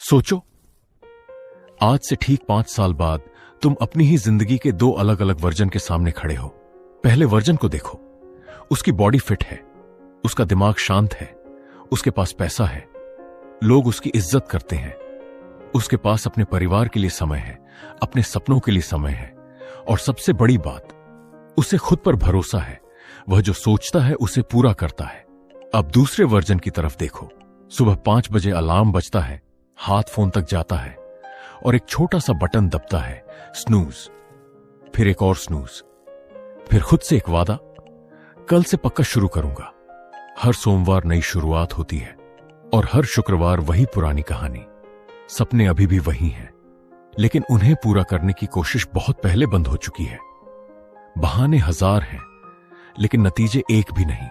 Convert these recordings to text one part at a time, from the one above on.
सोचो, आज से ठीक 5 साल बाद तुम अपनी ही जिंदगी के 2 अलग अलग वर्जन के सामने खड़े हो। पहले वर्जन को देखो, उसकी बॉडी फिट है, उसका दिमाग शांत है, उसके पास पैसा है, लोग उसकी इज्जत करते हैं, उसके पास अपने परिवार के लिए समय है, अपने सपनों के लिए समय है, और सबसे बड़ी बात, उसे खुद पर भरोसा है, वह जो सोचता है उसे पूरा करता है। अब दूसरे वर्जन की तरफ देखो। सुबह 5 बजे अलार्म बजता है, हाथ फोन तक जाता है और एक छोटा सा बटन दबता है, स्नूज, फिर एक और स्नूज, फिर खुद से एक वादा, कल से पक्का शुरू करूंगा। हर सोमवार नई शुरुआत होती है और हर शुक्रवार वही पुरानी कहानी। सपने अभी भी वही हैं, लेकिन उन्हें पूरा करने की कोशिश बहुत पहले बंद हो चुकी है। बहाने हजार हैं, लेकिन नतीजे एक भी नहीं।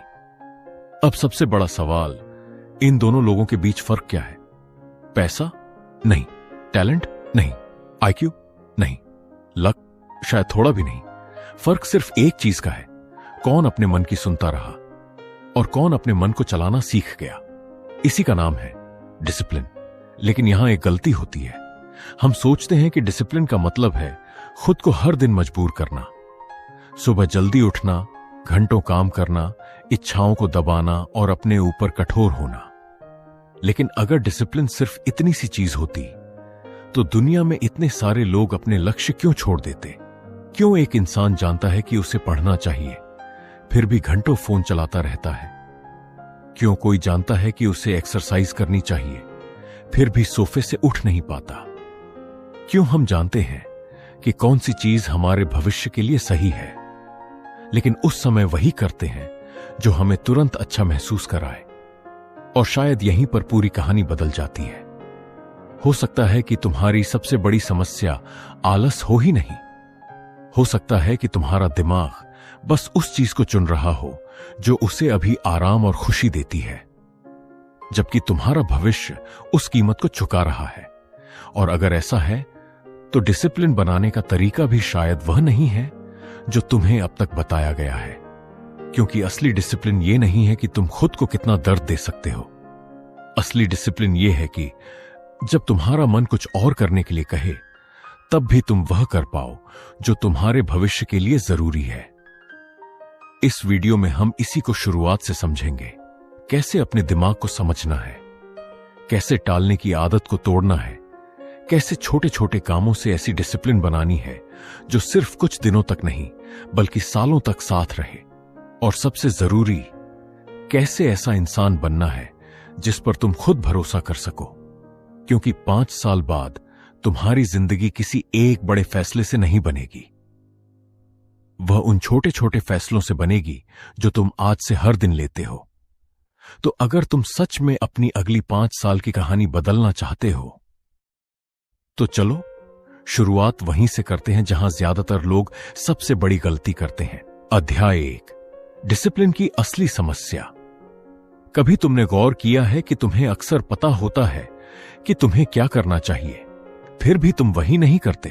अब सबसे बड़ा सवाल, इन दोनों लोगों के बीच फर्क क्या है? पैसा? नहीं। टैलेंट? नहीं। आईक्यू? नहीं। लक? शायद थोड़ा भी नहीं। फर्क सिर्फ एक चीज का है, कौन अपने मन की सुनता रहा और कौन अपने मन को चलाना सीख गया। इसी का नाम है डिसिप्लिन। लेकिन यहां एक गलती होती है। हम सोचते हैं कि डिसिप्लिन का मतलब है खुद को हर दिन मजबूर करना, सुबह जल्दी उठना, घंटों काम करना, इच्छाओं को दबाना और अपने ऊपर कठोर होना। लेकिन अगर डिसिप्लिन सिर्फ इतनी सी चीज होती तो दुनिया में इतने सारे लोग अपने लक्ष्य क्यों छोड़ देते? क्यों एक इंसान जानता है कि उसे पढ़ना चाहिए, फिर भी घंटों फोन चलाता रहता है? क्यों कोई जानता है कि उसे एक्सरसाइज करनी चाहिए, फिर भी सोफे से उठ नहीं पाता? क्यों हम जानते हैं कि कौन सी चीज हमारे भविष्य के लिए सही है, लेकिन उस समय वही करते हैं जो हमें तुरंत अच्छा महसूस कराए? और शायद यहीं पर पूरी कहानी बदल जाती है। हो सकता है कि तुम्हारी सबसे बड़ी समस्या आलस हो ही नहीं। हो सकता है कि तुम्हारा दिमाग बस उस चीज को चुन रहा हो जो उसे अभी आराम और खुशी देती है, जबकि तुम्हारा भविष्य उस कीमत को चुका रहा है। और अगर ऐसा है तो डिसिप्लिन बनाने का तरीका भी शायद वह नहीं है जो तुम्हें अब तक बताया गया है। क्योंकि असली डिसिप्लिन यह नहीं है कि तुम खुद को कितना दर्द दे सकते हो। असली डिसिप्लिन यह है कि जब तुम्हारा मन कुछ और करने के लिए कहे, तब भी तुम वह कर पाओ जो तुम्हारे भविष्य के लिए जरूरी है। इस वीडियो में हम इसी को शुरुआत से समझेंगे। कैसे अपने दिमाग को समझना है, कैसे टालने की आदत को तोड़ना है, कैसे छोटे छोटे कामों से ऐसी डिसिप्लिन बनानी है जो सिर्फ कुछ दिनों तक नहीं बल्कि सालों तक साथ रहे, और सबसे जरूरी, कैसे ऐसा इंसान बनना है जिस पर तुम खुद भरोसा कर सको। क्योंकि 5 साल बाद तुम्हारी जिंदगी किसी एक बड़े फैसले से नहीं बनेगी, वह उन छोटे छोटे फैसलों से बनेगी जो तुम आज से हर दिन लेते हो। तो अगर तुम सच में अपनी अगली 5 साल की कहानी बदलना चाहते हो तो चलो शुरुआत वहीं से करते हैं जहां ज्यादातर लोग सबसे बड़ी गलती करते हैं। अध्याय 1, डिसिप्लिन की असली समस्या। कभी तुमने गौर किया है कि तुम्हें अक्सर पता होता है कि तुम्हें क्या करना चाहिए, फिर भी तुम वही नहीं करते?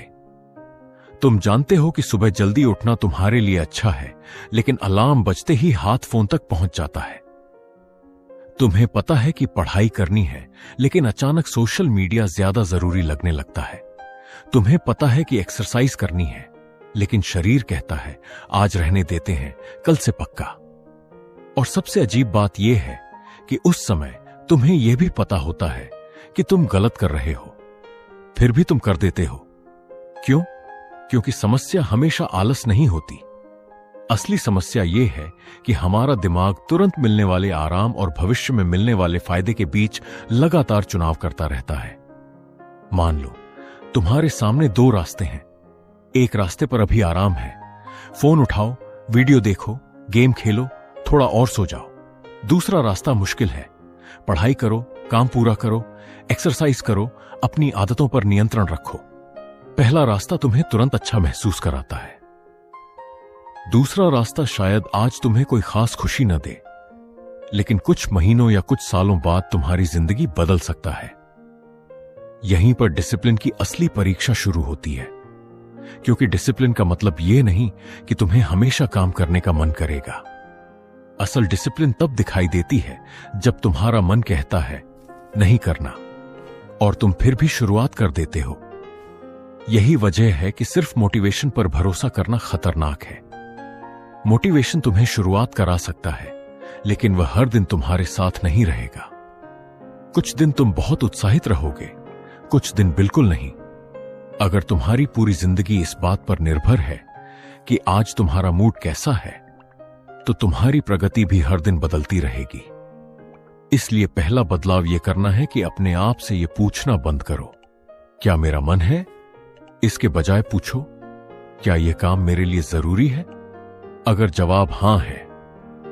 तुम जानते हो कि सुबह जल्दी उठना तुम्हारे लिए अच्छा है, लेकिन अलार्म बजते ही हाथ फोन तक पहुंच जाता है। तुम्हें पता है कि पढ़ाई करनी है, लेकिन अचानक सोशल मीडिया ज्यादा जरूरी लगने लगता है। तुम्हें पता है कि एक्सरसाइज करनी है, लेकिन शरीर कहता है आज रहने देते हैं, कल से पक्का। और सबसे अजीब बात यह है कि उस समय तुम्हें यह भी पता होता है कि तुम गलत कर रहे हो, फिर भी तुम कर देते हो। क्यों? क्योंकि समस्या हमेशा आलस नहीं होती। असली समस्या यह है कि हमारा दिमाग तुरंत मिलने वाले आराम और भविष्य में मिलने वाले फायदे के बीच लगातार चुनाव करता रहता है। मान लो तुम्हारे सामने 2 रास्ते हैं। एक रास्ते पर अभी आराम है, फोन उठाओ, वीडियो देखो, गेम खेलो, थोड़ा और सो जाओ। दूसरा रास्ता मुश्किल है, पढ़ाई करो, काम पूरा करो, एक्सरसाइज करो, अपनी आदतों पर नियंत्रण रखो। पहला रास्ता तुम्हें तुरंत अच्छा महसूस कराता है। दूसरा रास्ता शायद आज तुम्हें कोई खास खुशी न दे, लेकिन कुछ महीनों या कुछ सालों बाद तुम्हारी जिंदगी बदल सकता है। यहीं पर डिसिप्लिन की असली परीक्षा शुरू होती है। क्योंकि डिसिप्लिन का मतलब यह नहीं कि तुम्हें हमेशा काम करने का मन करेगा। असल डिसिप्लिन तब दिखाई देती है जब तुम्हारा मन कहता है नहीं करना, और तुम फिर भी शुरुआत कर देते हो। यही वजह है कि सिर्फ मोटिवेशन पर भरोसा करना खतरनाक है। मोटिवेशन तुम्हें शुरुआत करा सकता है, लेकिन वह हर दिन तुम्हारे साथ नहीं रहेगा। कुछ दिन तुम बहुत उत्साहित रहोगे, कुछ दिन बिल्कुल नहीं। अगर तुम्हारी पूरी जिंदगी इस बात पर निर्भर है कि आज तुम्हारा मूड कैसा है, तो तुम्हारी प्रगति भी हर दिन बदलती रहेगी। इसलिए पहला बदलाव यह करना है कि अपने आप से यह पूछना बंद करो, क्या मेरा मन है? इसके बजाय पूछो, क्या यह काम मेरे लिए जरूरी है? अगर जवाब हां है,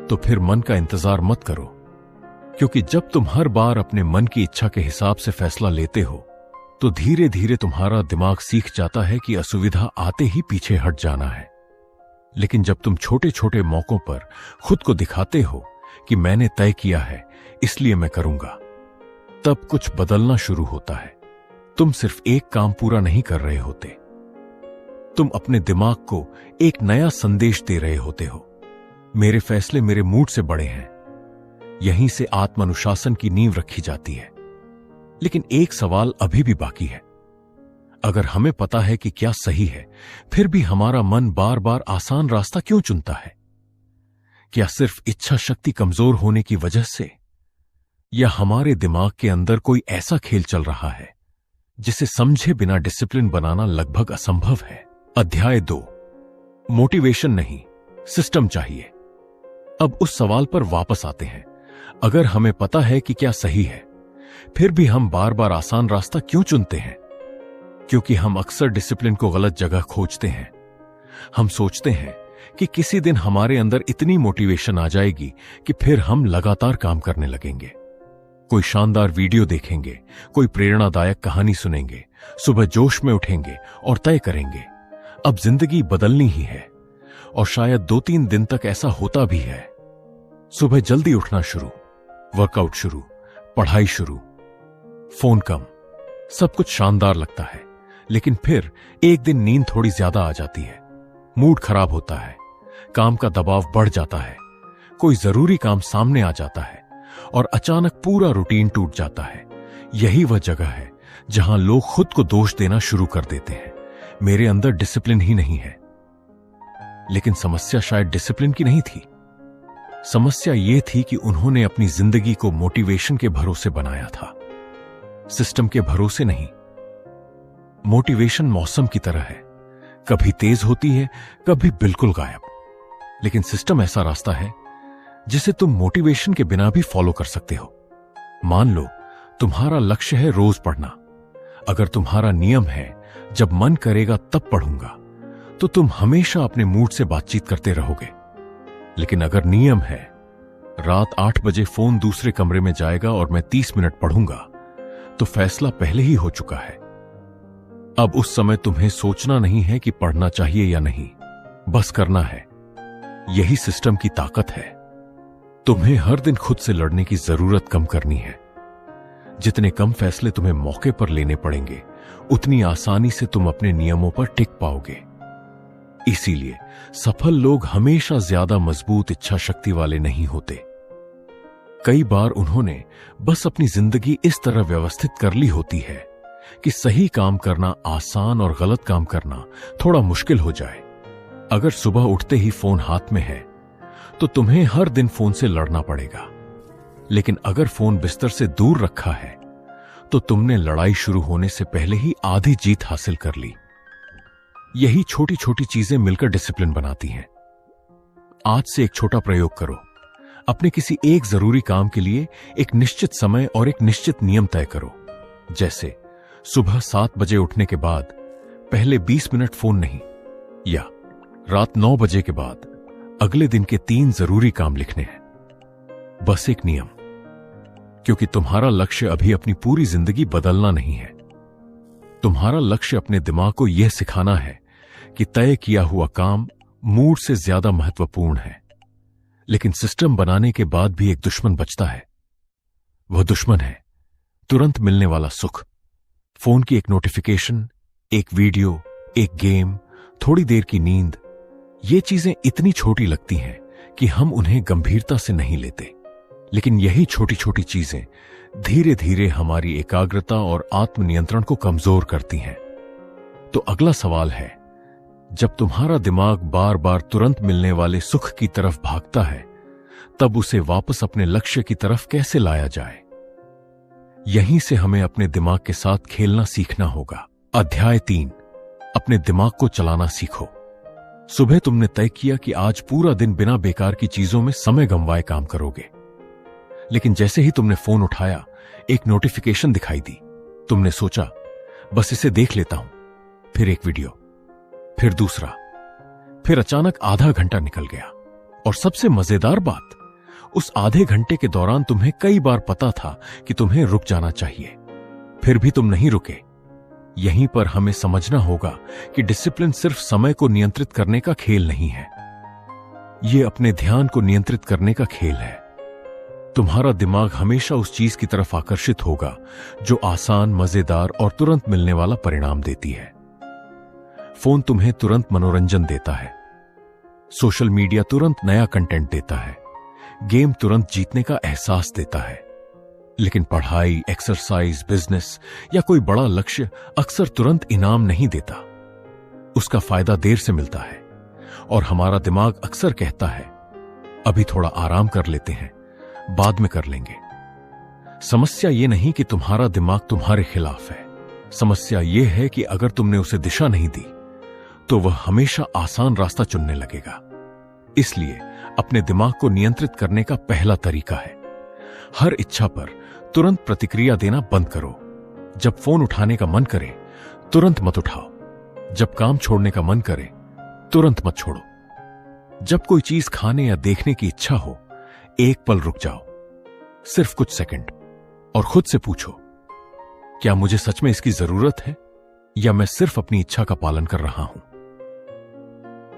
तो फिर मन का इंतजार मत करो, क्योंकि जब तुम हर बार अपने मन की इच्छा के हिसाब से फैसला लेते हो, तो धीरे धीरे तुम्हारा दिमाग सीख जाता है कि असुविधा आते ही पीछे हट जाना है। लेकिन जब तुम छोटे छोटे मौकों पर खुद को दिखाते हो कि मैंने तय किया है इसलिए मैं करूंगा, तब कुछ बदलना शुरू होता है। तुम सिर्फ एक काम पूरा नहीं कर रहे होते, तुम अपने दिमाग को एक नया संदेश दे रहे होते हो। मेरे फैसले मेरे मूड से बड़े हैं। यहीं से आत्मानुशासन की नींव रखी जाती है। लेकिन एक सवाल अभी भी बाकी है। अगर हमें पता है कि क्या सही है, फिर भी हमारा मन बार बार आसान रास्ता क्यों चुनता है? क्या सिर्फ इच्छा शक्ति कमजोर होने की वजह से, या हमारे दिमाग के अंदर कोई ऐसा खेल चल रहा है जिसे समझे बिना डिसिप्लिन बनाना लगभग असंभव है? अध्याय 2, मोटिवेशन नहीं, सिस्टम चाहिए। अब उस सवाल पर वापस आते हैं। अगर हमें पता है कि क्या सही है, फिर भी हम बार बार आसान रास्ता क्यों चुनते हैं? क्योंकि हम अक्सर डिसिप्लिन को गलत जगह खोजते हैं। हम सोचते हैं कि किसी दिन हमारे अंदर इतनी मोटिवेशन आ जाएगी कि फिर हम लगातार काम करने लगेंगे। कोई शानदार वीडियो देखेंगे, कोई प्रेरणादायक कहानी सुनेंगे, सुबह जोश में उठेंगे और तय करेंगे अब जिंदगी बदलनी ही है। और शायद 2-3 दिन तक ऐसा होता भी है। सुबह जल्दी उठना शुरू, वर्कआउट शुरू, पढ़ाई शुरू, फोन कम, सब कुछ शानदार लगता है। लेकिन फिर एक दिन नींद थोड़ी ज्यादा आ जाती है, मूड खराब होता है, काम का दबाव बढ़ जाता है, कोई जरूरी काम सामने आ जाता है और अचानक पूरा रूटीन टूट जाता है। यही वह जगह है जहां लोग खुद को दोष देना शुरू कर देते हैं, मेरे अंदर डिसिप्लिन ही नहीं है। लेकिन समस्या शायद डिसिप्लिन की नहीं थी। समस्या यह थी कि उन्होंने अपनी जिंदगी को मोटिवेशन के भरोसे बनाया था, सिस्टम के भरोसे नहीं। मोटिवेशन मौसम की तरह है, कभी तेज होती है, कभी बिल्कुल गायब। लेकिन सिस्टम ऐसा रास्ता है जिसे तुम मोटिवेशन के बिना भी फॉलो कर सकते हो। मान लो तुम्हारा लक्ष्य है रोज पढ़ना। अगर तुम्हारा नियम है जब मन करेगा तब पढ़ूंगा, तो तुम हमेशा अपने मूड से बातचीत करते रहोगे। लेकिन अगर नियम है रात 8 बजे फोन दूसरे कमरे में जाएगा और मैं 30 मिनट पढ़ूंगा, तो फैसला पहले ही हो चुका है। अब उस समय तुम्हें सोचना नहीं है कि पढ़ना चाहिए या नहीं, बस करना है। यही सिस्टम की ताकत है। तुम्हें हर दिन खुद से लड़ने की जरूरत कम करनी है। जितने कम फैसले तुम्हें मौके पर लेने पड़ेंगे, उतनी आसानी से तुम अपने नियमों पर टिक पाओगे। इसीलिए सफल लोग हमेशा ज्यादा मजबूत इच्छा शक्ति वाले नहीं होते। कई बार उन्होंने बस अपनी जिंदगी इस तरह व्यवस्थित कर ली होती है कि सही काम करना आसान और गलत काम करना थोड़ा मुश्किल हो जाए। अगर सुबह उठते ही फोन हाथ में है, तो तुम्हें हर दिन फोन से लड़ना पड़ेगा। लेकिन अगर फोन बिस्तर से दूर रखा है, तो तुमने लड़ाई शुरू होने से पहले ही आधी जीत हासिल कर ली। यही छोटी छोटी चीजें मिलकर डिसिप्लिन बनाती हैं। आज से एक छोटा प्रयोग करो। अपने किसी एक जरूरी काम के लिए एक निश्चित समय और एक निश्चित नियम तय करो। जैसे सुबह 7 बजे उठने के बाद पहले 20 मिनट फोन नहीं, या रात 9 बजे के बाद अगले दिन के 3 जरूरी काम लिखने हैं। बस एक नियम, क्योंकि तुम्हारा लक्ष्य अभी अपनी पूरी जिंदगी बदलना नहीं है। तुम्हारा लक्ष्य अपने दिमाग को यह सिखाना है कि तय किया हुआ काम मूड से ज्यादा महत्वपूर्ण है। लेकिन सिस्टम बनाने के बाद भी एक दुश्मन बचता है। वह दुश्मन है तुरंत मिलने वाला सुख। फोन की एक नोटिफिकेशन, एक वीडियो, एक गेम, थोड़ी देर की नींद, ये चीजें इतनी छोटी लगती हैं कि हम उन्हें गंभीरता से नहीं लेते। लेकिन यही छोटी छोटी चीजें धीरे धीरे हमारी एकाग्रता और आत्मनियंत्रण को कमजोर करती हैं। तो अगला सवाल है, जब तुम्हारा दिमाग बार बार तुरंत मिलने वाले सुख की तरफ भागता है, तब उसे वापस अपने लक्ष्य की तरफ कैसे लाया जाए? यहीं से हमें अपने दिमाग के साथ खेलना सीखना होगा। अध्याय 3, अपने दिमाग को चलाना सीखो। सुबह तुमने तय किया कि आज पूरा दिन बिना बेकार की चीजों में समय गंवाए काम करोगे, लेकिन जैसे ही तुमने फोन उठाया, एक नोटिफिकेशन दिखाई दी। तुमने सोचा, बस इसे देख लेता हूं। फिर एक वीडियो, फिर दूसरा, फिर अचानक आधा घंटा निकल गया। और सबसे मजेदार बात, उस आधे घंटे के दौरान तुम्हें कई बार पता था कि तुम्हें रुक जाना चाहिए, फिर भी तुम नहीं रुके। यहीं पर हमें समझना होगा कि डिसिप्लिन सिर्फ समय को नियंत्रित करने का खेल नहीं है, यह अपने ध्यान को नियंत्रित करने का खेल है। तुम्हारा दिमाग हमेशा उस चीज की तरफ आकर्षित होगा जो आसान, मजेदार और तुरंत मिलने वाला परिणाम देती है। फोन तुम्हें तुरंत मनोरंजन देता है, सोशल मीडिया तुरंत नया कंटेंट देता है, गेम तुरंत जीतने का एहसास देता है, लेकिन पढ़ाई, एक्सरसाइज, बिजनेस या कोई बड़ा लक्ष्य अक्सर तुरंत इनाम नहीं देता। उसका फायदा देर से मिलता है और हमारा दिमाग अक्सर कहता है, अभी थोड़ा आराम कर लेते हैं, बाद में कर लेंगे। समस्या यह नहीं कि तुम्हारा दिमाग तुम्हारे खिलाफ है, समस्या यह है कि अगर तुमने उसे दिशा नहीं दी तो वह हमेशा आसान रास्ता चुनने लगेगा। इसलिए अपने दिमाग को नियंत्रित करने का पहला तरीका है, हर इच्छा पर तुरंत प्रतिक्रिया देना बंद करो। जब फोन उठाने का मन करे, तुरंत मत उठाओ। जब काम छोड़ने का मन करे, तुरंत मत छोड़ो। जब कोई चीज खाने या देखने की इच्छा हो, एक पल रुक जाओ, सिर्फ कुछ सेकंड, और खुद से पूछो, क्या मुझे सच में इसकी जरूरत है या मैं सिर्फ अपनी इच्छा का पालन कर रहा हूं?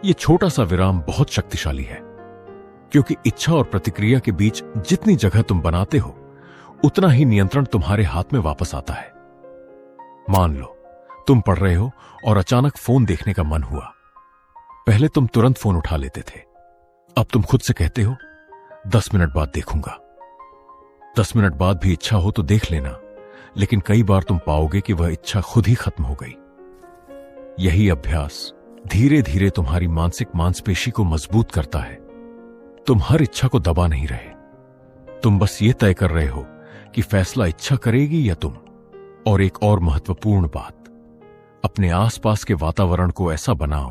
यह छोटा सा विराम बहुत शक्तिशाली है, क्योंकि इच्छा और प्रतिक्रिया के बीच जितनी जगह तुम बनाते हो, उतना ही नियंत्रण तुम्हारे हाथ में वापस आता है। मान लो तुम पढ़ रहे हो और अचानक फोन देखने का मन हुआ। पहले तुम तुरंत फोन उठा लेते थे, अब तुम खुद से कहते हो 10 मिनट बाद देखूंगा। 10 मिनट बाद भी इच्छा हो तो देख लेना, लेकिन कई बार तुम पाओगे कि वह इच्छा खुद ही खत्म हो गई। यही अभ्यास धीरे धीरे तुम्हारी मानसिक मांसपेशी को मजबूत करता है। तुम हर इच्छा को दबा नहीं रहे, तुम बस ये तय कर रहे हो कि फैसला इच्छा करेगी या तुम। और एक और महत्वपूर्ण बात, अपने आसपास के वातावरण को ऐसा बनाओ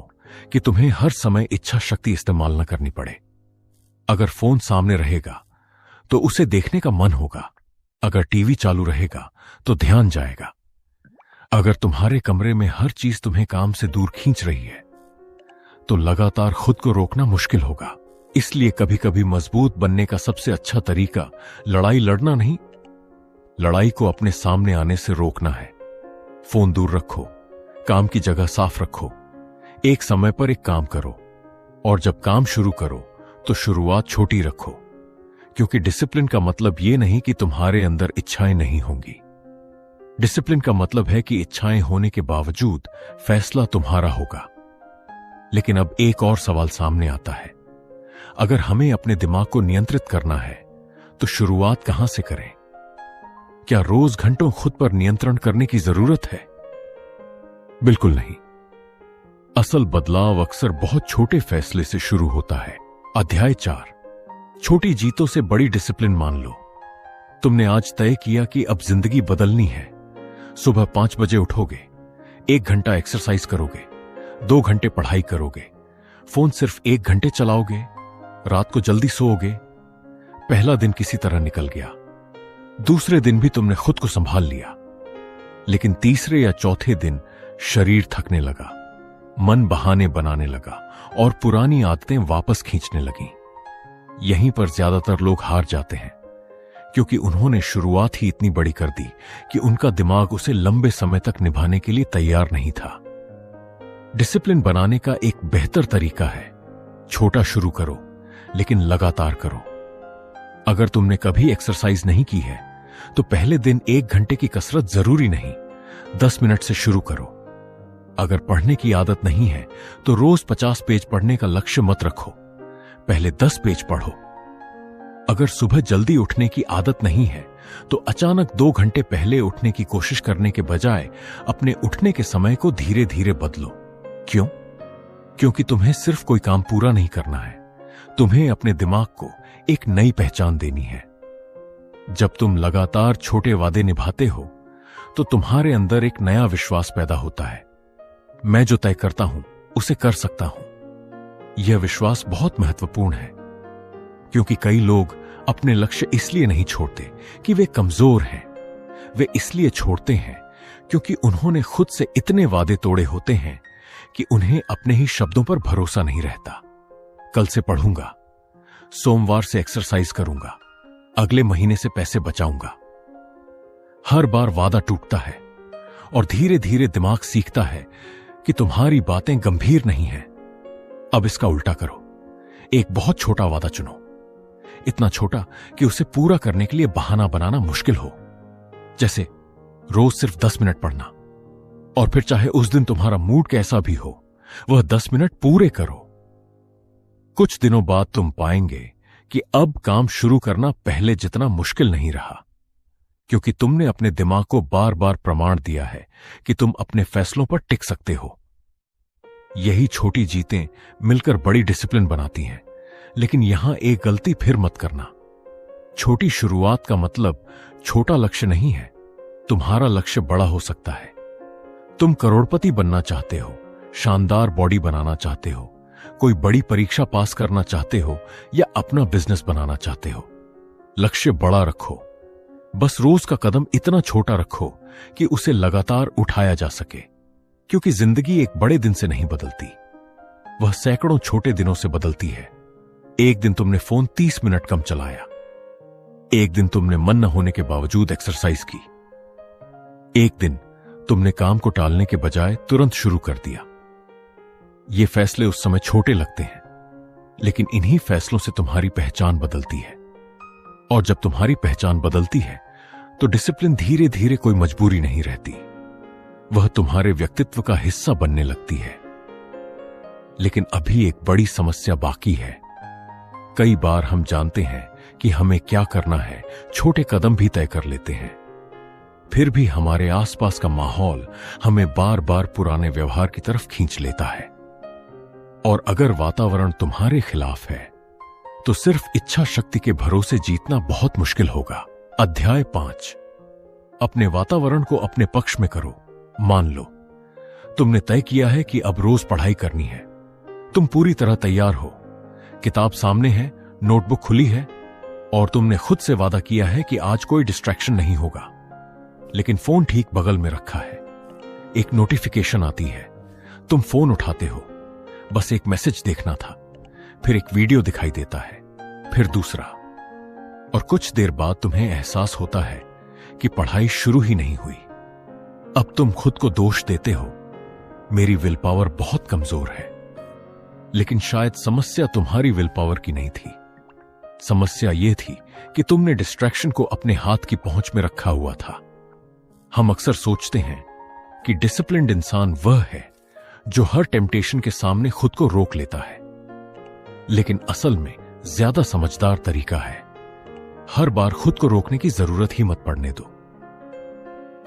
कि तुम्हें हर समय इच्छा शक्ति इस्तेमाल न करनी पड़े। अगर फोन सामने रहेगा तो उसे देखने का मन होगा, अगर टीवी चालू रहेगा तो ध्यान जाएगा। अगर तुम्हारे कमरे में हर चीज तुम्हें काम से दूर खींच रही है, तो लगातार खुद को रोकना मुश्किल होगा। इसलिए कभी कभी मजबूत बनने का सबसे अच्छा तरीका लड़ाई लड़ना नहीं, लड़ाई को अपने सामने आने से रोकना है। फोन दूर रखो, काम की जगह साफ रखो, एक समय पर एक काम करो, और जब काम शुरू करो तो शुरुआत छोटी रखो, क्योंकि डिसिप्लिन का मतलब यह नहीं कि तुम्हारे अंदर इच्छाएं नहीं होंगी। डिसिप्लिन का मतलब है कि इच्छाएं होने के बावजूद फैसला तुम्हारा होगा। लेकिन अब एक और सवाल सामने आता है, अगर हमें अपने दिमाग को नियंत्रित करना है तो शुरुआत कहां से करें? क्या रोज घंटों खुद पर नियंत्रण करने की जरूरत है? बिल्कुल नहीं। असल बदलाव अक्सर बहुत छोटे फैसले से शुरू होता है। अध्याय 4, छोटी जीतों से बड़ी डिसिप्लिन मान लो। तुमने आज तय किया कि अब जिंदगी बदलनी है। सुबह 5 बजे उठोगे, 1 घंटा एक्सरसाइज करोगे, 2 घंटे पढ़ाई करोगे, फोन सिर्फ 1 घंटे चलाओगे, रात को जल्दी सोओगे। पहला दिन किसी तरह निकल गया, दूसरे दिन भी तुमने खुद को संभाल लिया, लेकिन तीसरे या चौथे दिन शरीर थकने लगा, मन बहाने बनाने लगा और पुरानी आदतें वापस खींचने लगीं। यहीं पर ज्यादातर लोग हार जाते हैं, क्योंकि उन्होंने शुरुआत ही इतनी बड़ी कर दी कि उनका दिमाग उसे लंबे समय तक निभाने के लिए तैयार नहीं था। डिसिप्लिन बनाने का एक बेहतर तरीका है, छोटा शुरू करो लेकिन लगातार करो। अगर तुमने कभी एक्सरसाइज नहीं की है तो पहले दिन 1 घंटे की कसरत जरूरी नहीं, 10 मिनट से शुरू करो। अगर पढ़ने की आदत नहीं है तो रोज 50 पेज पढ़ने का लक्ष्य मत रखो, पहले 10 पेज पढ़ो। अगर सुबह जल्दी उठने की आदत नहीं है तो अचानक 2 घंटे पहले उठने की कोशिश करने के बजाय अपने उठने के समय को धीरे धीरे बदलो। क्यों? क्योंकि तुम्हें सिर्फ कोई काम पूरा नहीं करना है, तुम्हें अपने दिमाग को एक नई पहचान देनी है। जब तुम लगातार छोटे वादे निभाते हो तो तुम्हारे अंदर एक नया विश्वास पैदा होता है। मैं जो तय करता हूं उसे कर सकता हूं। यह विश्वास बहुत महत्वपूर्ण है, क्योंकि कई लोग अपने लक्ष्य इसलिए नहीं छोड़ते कि वे कमजोर हैं, वे इसलिए छोड़ते हैं क्योंकि उन्होंने खुद से इतने वादे तोड़े होते हैं कि उन्हें अपने ही शब्दों पर भरोसा नहीं रहता। कल से पढ़ूंगा, सोमवार से एक्सरसाइज करूंगा, अगले महीने से पैसे बचाऊंगा। हर बार वादा टूटता है और धीरे धीरे दिमाग सीखता है कि तुम्हारी बातें गंभीर नहीं हैं। अब इसका उल्टा करो। एक बहुत छोटा वादा चुनो, इतना छोटा कि उसे पूरा करने के लिए बहाना बनाना मुश्किल हो। जैसे रोज सिर्फ 10 मिनट पढ़ना, और फिर चाहे उस दिन तुम्हारा मूड कैसा भी हो, वह 10 मिनट पूरे करो। कुछ दिनों बाद तुम पाएंगे कि अब काम शुरू करना पहले जितना मुश्किल नहीं रहा, क्योंकि तुमने अपने दिमाग को बार बार प्रमाण दिया है कि तुम अपने फैसलों पर टिक सकते हो। यही छोटी जीतें मिलकर बड़ी डिसिप्लिन बनाती हैं। लेकिन यहां एक गलती फिर मत करना। छोटी शुरुआत का मतलब छोटा लक्ष्य नहीं है। तुम्हारा लक्ष्य बड़ा हो सकता है। तुम करोड़पति बनना चाहते हो, शानदार बॉडी बनाना चाहते हो, कोई बड़ी परीक्षा पास करना चाहते हो, या अपना बिजनेस बनाना चाहते हो। लक्ष्य बड़ा रखो, बस रोज का कदम इतना छोटा रखो कि उसे लगातार उठाया जा सके। क्योंकि जिंदगी एक बड़े दिन से नहीं बदलती, वह सैकड़ों छोटे दिनों से बदलती है। एक दिन तुमने फोन 30 मिनट कम चलाया, एक दिन तुमने मन न होने के बावजूद एक्सरसाइज की, एक दिन तुमने काम को टालने के बजाय तुरंत शुरू कर दिया। ये फैसले उस समय छोटे लगते हैं, लेकिन इन्हीं फैसलों से तुम्हारी पहचान बदलती है। और जब तुम्हारी पहचान बदलती है तो डिसिप्लिन धीरे धीरे कोई मजबूरी नहीं रहती, वह तुम्हारे व्यक्तित्व का हिस्सा बनने लगती है। लेकिन अभी एक बड़ी समस्या बाकी है। कई बार हम जानते हैं कि हमें क्या करना है, छोटे कदम भी तय कर लेते हैं, फिर भी हमारे आसपास का माहौल हमें बार बार पुराने व्यवहार की तरफ खींच लेता है। और अगर वातावरण तुम्हारे खिलाफ है तो सिर्फ इच्छा शक्ति के भरोसे जीतना बहुत मुश्किल होगा। अध्याय 5, अपने वातावरण को अपने पक्ष में करो। मान लो तुमने तय किया है कि अब रोज पढ़ाई करनी है। तुम पूरी तरह तैयार हो, किताब सामने है, नोटबुक खुली है, और तुमने खुद से वादा किया है कि आज कोई डिस्ट्रैक्शन नहीं होगा। लेकिन फोन ठीक बगल में रखा है। एक नोटिफिकेशन आती है, तुम फोन उठाते हो, बस एक मैसेज देखना था, फिर एक वीडियो दिखाई देता है, फिर दूसरा, और कुछ देर बाद तुम्हें एहसास होता है कि पढ़ाई शुरू ही नहीं हुई। अब तुम खुद को दोष देते हो, मेरी विल पावर बहुत कमजोर है। लेकिन शायद समस्या तुम्हारी विल पावर की नहीं थी। समस्या यह थी कि तुमने डिस्ट्रैक्शन को अपने हाथ की पहुंच में रखा हुआ था। हम अक्सर सोचते हैं कि डिसिप्लिन्ड इंसान वह है जो हर टेम्पटेशन के सामने खुद को रोक लेता है, लेकिन असल में ज्यादा समझदार तरीका है हर बार खुद को रोकने की जरूरत ही मत पड़ने दो।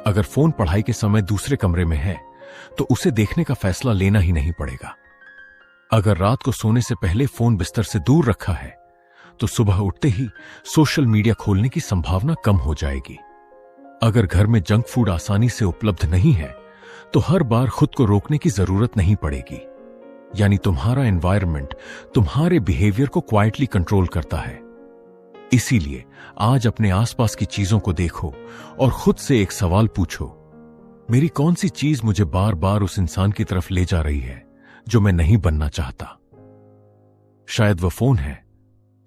अगर फोन पढ़ाई के समय दूसरे कमरे में है तो उसे देखने का फैसला लेना ही नहीं पड़ेगा। अगर रात को सोने से पहले फोन बिस्तर से दूर रखा है तो सुबह उठते ही सोशल मीडिया खोलने की संभावना कम हो जाएगी। अगर घर में जंक फूड आसानी से उपलब्ध नहीं है तो हर बार खुद को रोकने की जरूरत नहीं पड़ेगी। यानी तुम्हारा एनवायरनमेंट तुम्हारे बिहेवियर को क्वाइटली कंट्रोल करता है। इसीलिए आज अपने आसपास की चीजों को देखो और खुद से एक सवाल पूछो, मेरी कौन सी चीज मुझे बार बार उस इंसान की तरफ ले जा रही है जो मैं नहीं बनना चाहता। शायद वह फोन है,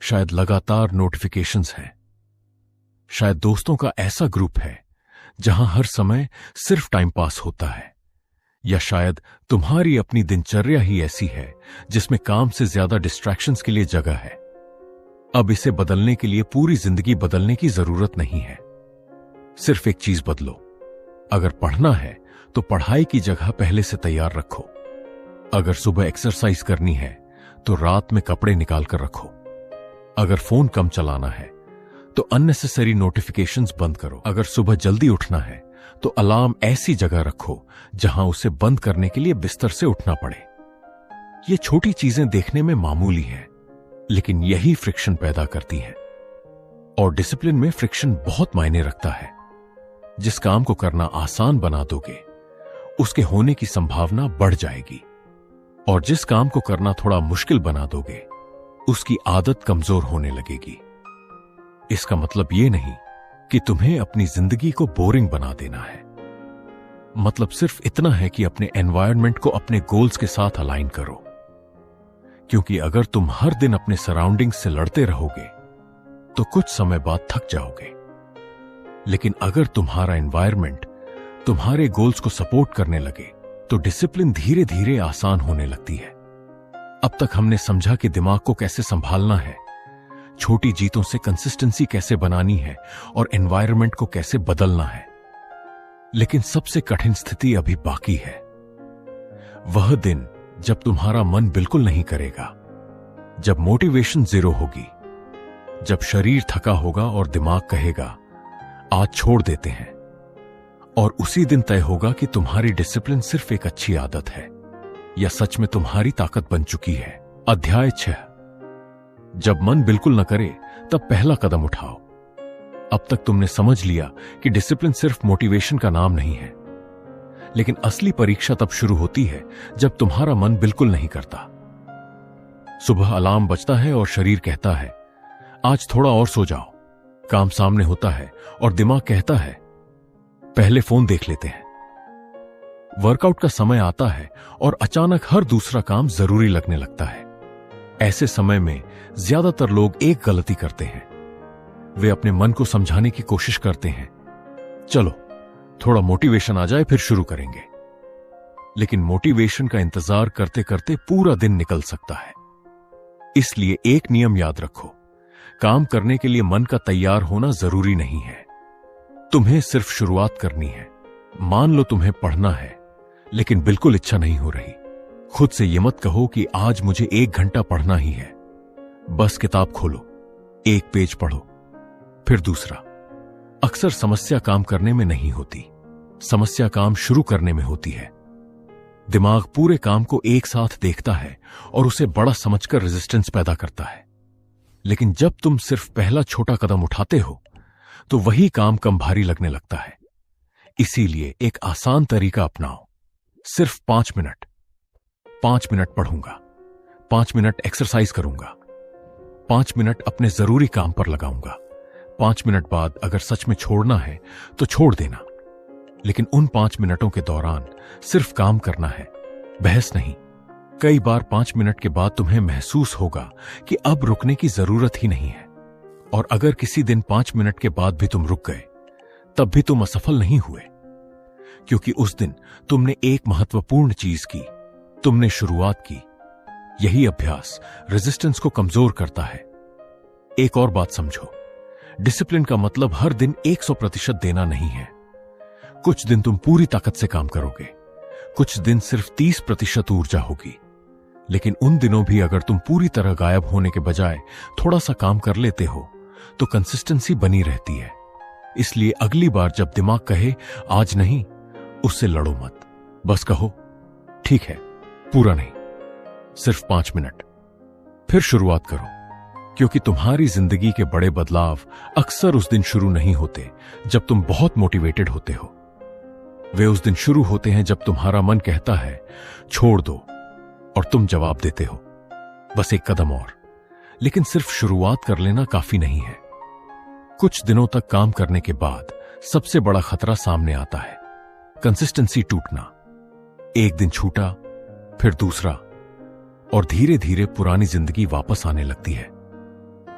शायद लगातार नोटिफिकेशंस हैं, शायद दोस्तों का ऐसा ग्रुप है जहां हर समय सिर्फ टाइम पास होता है, या शायद तुम्हारी अपनी दिनचर्या ही ऐसी है जिसमें काम से ज्यादा डिस्ट्रैक्शंस के लिए जगह है। अब इसे बदलने के लिए पूरी जिंदगी बदलने की जरूरत नहीं है, सिर्फ एक चीज बदलो। अगर पढ़ना है तो पढ़ाई की जगह पहले से तैयार रखो। अगर सुबह एक्सरसाइज करनी है तो रात में कपड़े निकाल कर रखो। अगर फोन कम चलाना है तो अननेसेसरी नोटिफिकेशंस बंद करो। अगर सुबह जल्दी उठना है तो अलार्म ऐसी जगह रखो जहां उसे बंद करने के लिए बिस्तर से उठना पड़े। ये छोटी चीजें देखने में मामूली हैं, लेकिन यही फ्रिक्शन पैदा करती हैं। और डिसिप्लिन में फ्रिक्शन बहुत मायने रखता है। जिस काम को करना आसान बना दोगे, उसके होने की संभावना बढ़ जाएगी, और जिस काम को करना थोड़ा मुश्किल बना दोगे, उसकी आदत कमजोर होने लगेगी। इसका मतलब यह नहीं कि तुम्हें अपनी जिंदगी को बोरिंग बना देना है। मतलब सिर्फ इतना है कि अपने एनवायरनमेंट को अपने गोल्स के साथ अलाइन करो। क्योंकि अगर तुम हर दिन अपने सराउंडिंग्स से लड़ते रहोगे तो कुछ समय बाद थक जाओगे। लेकिन अगर तुम्हारा एनवायरनमेंट तुम्हारे गोल्स को सपोर्ट करने लगे तो डिसिप्लिन धीरे धीरे आसान होने लगती है। अब तक हमने समझा कि दिमाग को कैसे संभालना है, छोटी जीतों से कंसिस्टेंसी कैसे बनानी है और एनवायरनमेंट को कैसे बदलना है। लेकिन सबसे कठिन स्थिति अभी बाकी है। वह दिन जब तुम्हारा मन बिल्कुल नहीं करेगा, जब मोटिवेशन जीरो होगी, जब शरीर थका होगा और दिमाग कहेगा आज छोड़ देते हैं। और उसी दिन तय होगा कि तुम्हारी डिसिप्लिन सिर्फ एक अच्छी आदत है या सच में तुम्हारी ताकत बन चुकी है। अध्याय 6। जब मन बिल्कुल न करे तब पहला कदम उठाओ। अब तक तुमने समझ लिया कि डिसिप्लिन सिर्फ मोटिवेशन का नाम नहीं है, लेकिन असली परीक्षा तब शुरू होती है जब तुम्हारा मन बिल्कुल नहीं करता। सुबह अलार्म बजता है और शरीर कहता है आज थोड़ा और सो जाओ। काम सामने होता है और दिमाग कहता है पहले फोन देख लेते हैं। वर्कआउट का समय आता है और अचानक हर दूसरा काम जरूरी लगने लगता है। ऐसे समय में ज्यादातर लोग एक गलती करते हैं। वे अपने मन को समझाने की कोशिश करते हैं, चलो थोड़ा मोटिवेशन आ जाए फिर शुरू करेंगे। लेकिन मोटिवेशन का इंतजार करते करते पूरा दिन निकल सकता है। इसलिए एक नियम याद रखो, काम करने के लिए मन का तैयार होना जरूरी नहीं है। तुम्हें सिर्फ शुरुआत करनी है। मान लो तुम्हें पढ़ना है लेकिन बिल्कुल इच्छा नहीं हो रही। खुद से यह मत कहो कि आज मुझे 1 घंटा पढ़ना ही है। बस किताब खोलो, एक पेज पढ़ो, फिर दूसरा। अक्सर समस्या काम करने में नहीं होती, समस्या काम शुरू करने में होती है। दिमाग पूरे काम को एक साथ देखता है और उसे बड़ा समझकर रेजिस्टेंस पैदा करता है। लेकिन जब तुम सिर्फ पहला छोटा कदम उठाते हो तो वही काम कम भारी लगने लगता है। इसीलिए एक आसान तरीका अपनाओ। सिर्फ 5 मिनट। 5 मिनट पढ़ूंगा, 5 मिनट एक्सरसाइज करूंगा, 5 मिनट अपने जरूरी काम पर लगाऊंगा। 5 मिनट बाद अगर सच में छोड़ना है तो छोड़ देना। लेकिन उन 5 मिनटों के दौरान सिर्फ काम करना है, बहस नहीं। कई बार 5 मिनट के बाद तुम्हें महसूस होगा कि अब रुकने की जरूरत ही नहीं है। और अगर किसी दिन 5 मिनट के बाद भी तुम रुक गए, तब भी तुम असफल नहीं हुए, क्योंकि उस दिन तुमने एक महत्वपूर्ण चीज की, तुमने शुरुआत की। यही अभ्यास रेजिस्टेंस को कमजोर करता है। एक और बात समझो, डिसिप्लिन का मतलब हर दिन 100% देना नहीं है। कुछ दिन तुम पूरी ताकत से काम करोगे, कुछ दिन सिर्फ 30% ऊर्जा होगी। लेकिन उन दिनों भी अगर तुम पूरी तरह गायब होने के बजाय थोड़ा सा काम कर लेते हो तो कंसिस्टेंसी बनी रहती है। इसलिए अगली बार जब दिमाग कहे आज नहीं, उससे लड़ो मत। बस कहो ठीक है, पूरा नहीं, सिर्फ 5 मिनट। फिर शुरुआत करो, क्योंकि तुम्हारी जिंदगी के बड़े बदलाव अक्सर उस दिन शुरू नहीं होते जब तुम बहुत मोटिवेटेड होते हो। वे उस दिन शुरू होते हैं जब तुम्हारा मन कहता है छोड़ दो और तुम जवाब देते हो बस एक कदम और। लेकिन सिर्फ शुरुआत कर लेना काफी नहीं है। कुछ दिनों तक काम करने के बाद सबसे बड़ा खतरा सामने आता है, कंसिस्टेंसी टूटना। एक दिन छूटा, फिर दूसरा, और धीरे धीरे पुरानी जिंदगी वापस आने लगती है।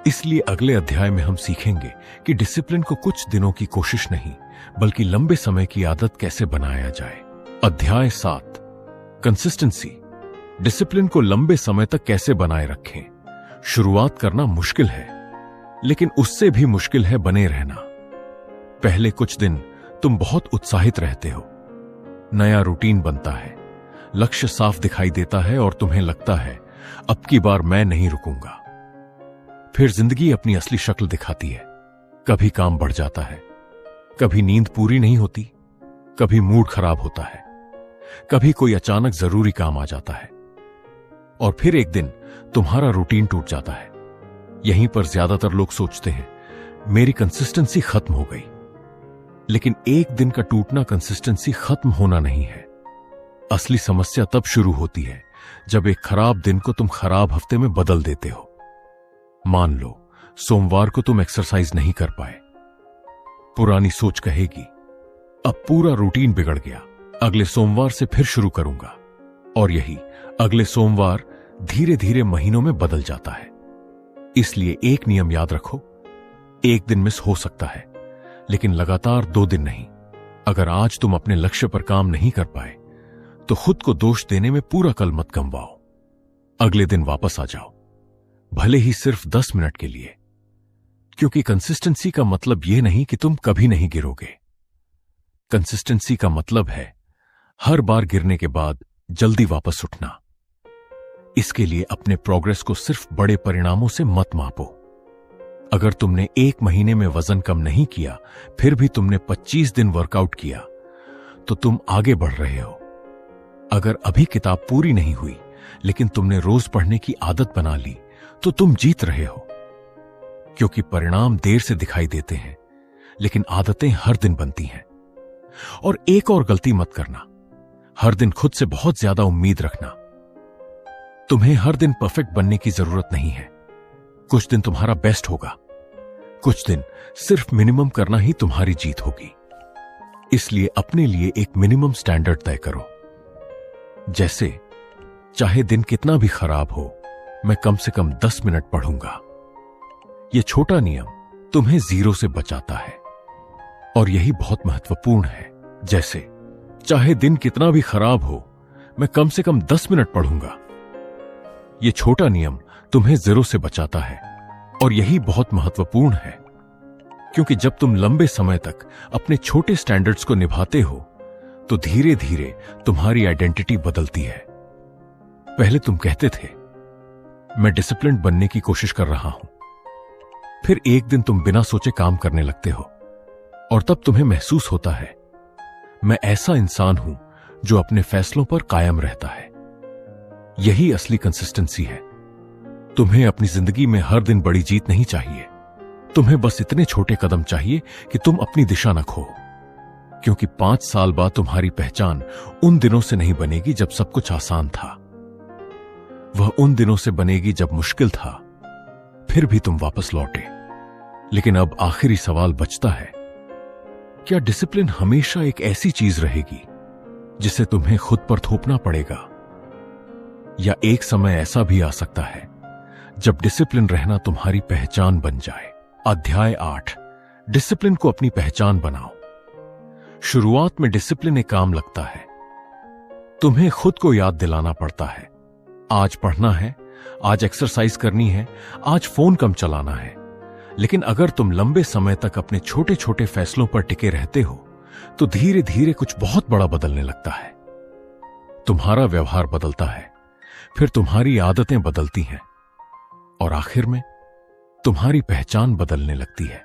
इसलिए अगले अध्याय में हम सीखेंगे कि डिसिप्लिन को कुछ दिनों की कोशिश नहीं बल्कि लंबे समय की आदत कैसे बनाया जाए। अध्याय 7, कंसिस्टेंसी। डिसिप्लिन को लंबे समय तक कैसे बनाए रखें। शुरुआत करना मुश्किल है, लेकिन उससे भी मुश्किल है बने रहना। पहले कुछ दिन तुम बहुत उत्साहित रहते हो, नया रूटीन बनता है, लक्ष्य साफ दिखाई देता है और तुम्हें लगता है अब की बार मैं नहीं रुकूंगा। फिर जिंदगी अपनी असली शक्ल दिखाती है। कभी काम बढ़ जाता है, कभी नींद पूरी नहीं होती, कभी मूड खराब होता है, कभी कोई अचानक जरूरी काम आ जाता है, और फिर एक दिन तुम्हारा रूटीन टूट जाता है। यहीं पर ज्यादातर लोग सोचते हैं मेरी कंसिस्टेंसी खत्म हो गई। लेकिन एक दिन का टूटना कंसिस्टेंसी खत्म होना नहीं है। असली समस्या तब शुरू होती है जब एक खराब दिन को तुम खराब हफ्ते में बदल देते हो। मान लो सोमवार को तुम एक्सरसाइज नहीं कर पाए। पुरानी सोच कहेगी अब पूरा रूटीन बिगड़ गया, अगले सोमवार से फिर शुरू करूंगा। और यही अगले सोमवार धीरे धीरे महीनों में बदल जाता है। इसलिए एक नियम याद रखो, एक दिन मिस हो सकता है लेकिन लगातार 2 दिन नहीं। अगर आज तुम अपने लक्ष्य पर काम नहीं कर पाए तो खुद को दोष देने में पूरा कल मत गंवाओ। अगले दिन वापस आ जाओ, भले ही सिर्फ 10 मिनट के लिए। क्योंकि कंसिस्टेंसी का मतलब यह नहीं कि तुम कभी नहीं गिरोगे। कंसिस्टेंसी का मतलब है हर बार गिरने के बाद जल्दी वापस उठना। इसके लिए अपने प्रोग्रेस को सिर्फ बड़े परिणामों से मत मापो। अगर तुमने 1 महीने में वजन कम नहीं किया फिर भी तुमने 25 दिन वर्कआउट किया तो तुम आगे बढ़ रहे हो। अगर अभी किताब पूरी नहीं हुई लेकिन तुमने रोज पढ़ने की आदत बना ली तो तुम जीत रहे हो। क्योंकि परिणाम देर से दिखाई देते हैं लेकिन आदतें हर दिन बनती हैं। और एक और गलती मत करना, हर दिन खुद से बहुत ज्यादा उम्मीद रखना। तुम्हें हर दिन परफेक्ट बनने की जरूरत नहीं है। कुछ दिन तुम्हारा बेस्ट होगा, कुछ दिन सिर्फ मिनिमम करना ही तुम्हारी जीत होगी। इसलिए अपने लिए एक मिनिमम स्टैंडर्ड तय करो। जैसे चाहे दिन कितना भी खराब हो, मैं कम से कम 10 मिनट पढ़ूंगा। यह छोटा नियम तुम्हें 0 से बचाता है और यही बहुत महत्वपूर्ण है। जैसे चाहे दिन कितना भी खराब हो, मैं कम से कम 10 मिनट पढ़ूंगा। यह छोटा नियम तुम्हें 0 से बचाता है और यही बहुत महत्वपूर्ण है। क्योंकि जब तुम लंबे समय तक अपने छोटे स्टैंडर्ड्स को निभाते हो तो धीरे धीरे तुम्हारी आइडेंटिटी बदलती है। पहले तुम कहते थे मैं डिसिप्लिन्ड बनने की कोशिश कर रहा हूं, फिर एक दिन तुम बिना सोचे काम करने लगते हो और तब तुम्हें महसूस होता है मैं ऐसा इंसान हूं जो अपने फैसलों पर कायम रहता है। यही असली कंसिस्टेंसी है। तुम्हें अपनी जिंदगी में हर दिन बड़ी जीत नहीं चाहिए, तुम्हें बस इतने छोटे कदम चाहिए कि तुम अपनी दिशा न खो। क्योंकि 5 साल बाद तुम्हारी पहचान उन दिनों से नहीं बनेगी जब सब कुछ आसान था, वह उन दिनों से बनेगी जब मुश्किल था, फिर भी तुम वापस लौटे। लेकिन अब आखिरी सवाल बचता है, क्या डिसिप्लिन हमेशा एक ऐसी चीज रहेगी जिसे तुम्हें खुद पर थोपना पड़ेगा, या एक समय ऐसा भी आ सकता है जब डिसिप्लिन रहना तुम्हारी पहचान बन जाए। अध्याय 8, डिसिप्लिन को अपनी पहचान बनाओ। शुरुआत में डिसिप्लिन एक काम लगता है। तुम्हें खुद को याद दिलाना पड़ता है, आज पढ़ना है, आज एक्सरसाइज करनी है, आज फोन कम चलाना है। लेकिन अगर तुम लंबे समय तक अपने छोटे छोटे फैसलों पर टिके रहते हो तो धीरे धीरे कुछ बहुत बड़ा बदलने लगता है। तुम्हारा व्यवहार बदलता है, फिर तुम्हारी आदतें बदलती हैं और आखिर में तुम्हारी पहचान बदलने लगती है।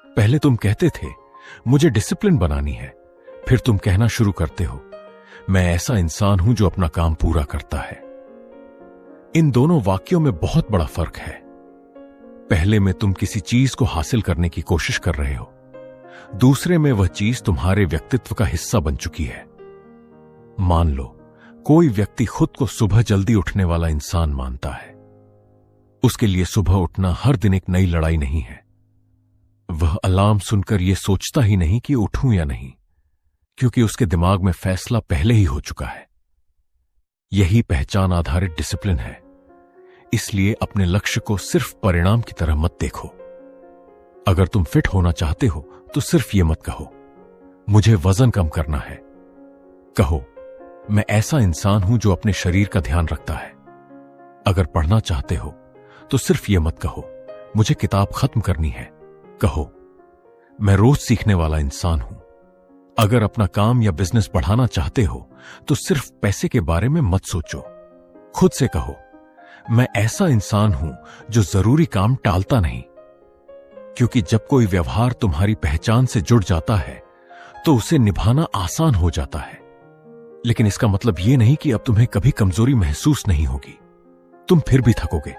पहले तुम कहते थे मुझे डिसिप्लिन बनानी है, फिर तुम कहना शुरू करते हो मैं ऐसा इंसान हूं जो अपना काम पूरा करता है। इन दोनों वाक्यों में बहुत बड़ा फर्क है। पहले में तुम किसी चीज को हासिल करने की कोशिश कर रहे हो, दूसरे में वह चीज तुम्हारे व्यक्तित्व का हिस्सा बन चुकी है। मान लो कोई व्यक्ति खुद को सुबह जल्दी उठने वाला इंसान मानता है। उसके लिए सुबह उठना हर दिन एक नई लड़ाई नहीं है। वह अलार्म सुनकर यह सोचता ही नहीं कि उठूं या नहीं, क्योंकि उसके दिमाग में फैसला पहले ही हो चुका है। यही पहचान आधारित डिसिप्लिन है। इसलिए अपने लक्ष्य को सिर्फ परिणाम की तरह मत देखो। अगर तुम फिट होना चाहते हो तो सिर्फ यह मत कहो मुझे वजन कम करना है। कहो मैं ऐसा इंसान हूं जो अपने शरीर का ध्यान रखता है। अगर पढ़ना चाहते हो तो सिर्फ यह मत कहो मुझे किताब खत्म करनी है। कहो मैं रोज सीखने वाला इंसान हूं। अगर अपना काम या बिजनेस बढ़ाना चाहते हो तो सिर्फ पैसे के बारे में मत सोचो। खुद से कहो मैं ऐसा इंसान हूं जो जरूरी काम टालता नहीं, क्योंकि जब कोई व्यवहार तुम्हारी पहचान से जुड़ जाता है तो उसे निभाना आसान हो जाता है। लेकिन इसका मतलब यह नहीं कि अब तुम्हें कभी कमजोरी महसूस नहीं होगी। तुम फिर भी थकोगे,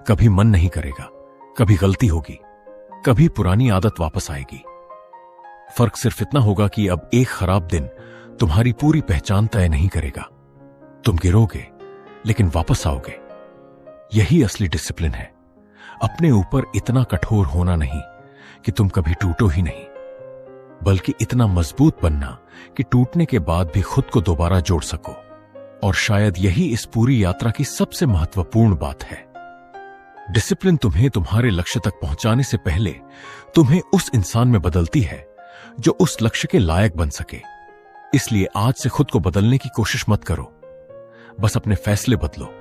कभी मन नहीं करेगा, कभी गलती होगी, कभी पुरानी आदत वापस आएगी। फर्क सिर्फ इतना होगा कि अब एक खराब दिन तुम्हारी पूरी पहचान तय नहीं करेगा। तुम गिरोगे लेकिन वापस आओगे। यही असली डिसिप्लिन है। अपने ऊपर इतना कठोर होना नहीं कि तुम कभी टूटो ही नहीं, बल्कि इतना मजबूत बनना कि टूटने के बाद भी खुद को दोबारा जोड़ सको। और शायद यही इस पूरी यात्रा की सबसे महत्वपूर्ण बात है। डिसिप्लिन तुम्हें तुम्हारे लक्ष्य तक पहुंचाने से पहले तुम्हें उस इंसान में बदलती है जो उस लक्ष्य के लायक बन सके। इसलिए आज से खुद को बदलने की कोशिश मत करो, बस अपने फैसले बदलो।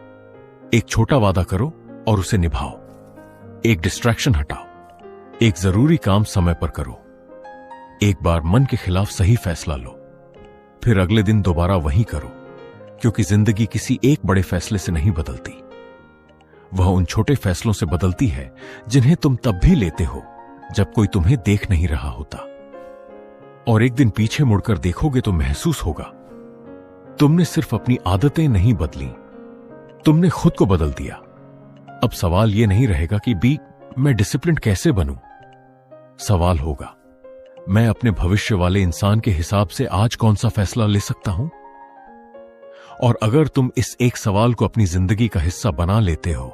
एक छोटा वादा करो और उसे निभाओ। एक डिस्ट्रैक्शन हटाओ, एक जरूरी काम समय पर करो। एक बार मन के खिलाफ सही फैसला लो, फिर अगले दिन दोबारा वही करो, क्योंकि जिंदगी किसी एक बड़े फैसले से नहीं बदलती। वह उन छोटे फैसलों से बदलती है जिन्हें तुम तब भी लेते हो जब कोई तुम्हें देख नहीं रहा होता। और एक दिन पीछे मुड़कर देखोगे तो महसूस होगा तुमने सिर्फ अपनी आदतें नहीं बदली, तुमने खुद को बदल दिया। अब सवाल यह नहीं रहेगा कि मैं डिसिप्लिन कैसे बनूं। सवाल होगा, मैं अपने भविष्य वाले इंसान के हिसाब से आज कौन सा फैसला ले सकता हूं। और अगर तुम इस एक सवाल को अपनी जिंदगी का हिस्सा बना लेते हो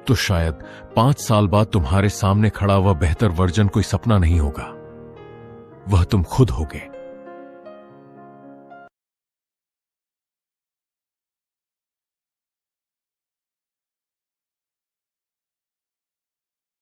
तो शायद 5 साल बाद तुम्हारे सामने खड़ा वह बेहतर वर्जन कोई सपना नहीं होगा, वह तुम खुद होगे।